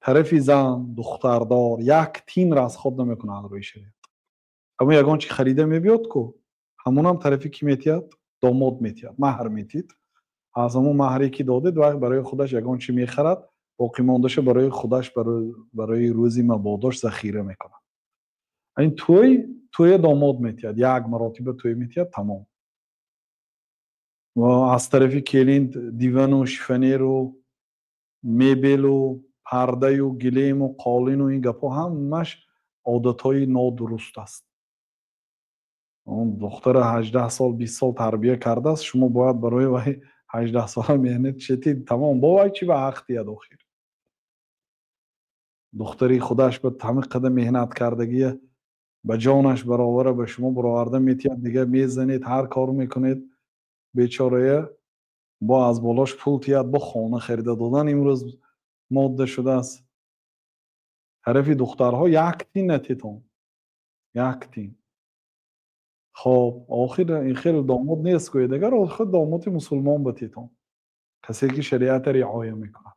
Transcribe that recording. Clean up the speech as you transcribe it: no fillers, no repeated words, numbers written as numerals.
طرفی زن دختردار یک تین را از خود نمیکنه از روی شریعت. اما یگان چی خریده میبیاد کو همون هم طرفی کی میتید داماد میتید مهر میتید از همون مهری که دادید وقت برای خودش یگان چی میخرد باقی ماندهش برای خودش برای روزی مبادش ذخیره میکنه. این توی داماد میتید یک مراتب توی میتید تمام. و از طرفی کلین دیوان و شیفنیر و میبل و پرده و گلیم و قالین و این گپا همش عادتهای نادرست است. اون دختر 18 سال 20 سال تربیه کرده است شما باید برای وای 18 سال مهنت چتید تمام با وای چی به حق تید آخر دختری خودش به همه قدر مهنت کردگی به جانش برابر به شما برآورده میتید دیگه میزنید هر کار میکنید بیچاره با از بالاش پول تید با خانه خریده دادن امروز ماده شده است. طرفی دخترها یک تین نتیتون یک تین خب آخر این خیلی داماد نیست که دیگر آخر داماد مسلمان بتیتون کسی که شریعت رعایت میکنه.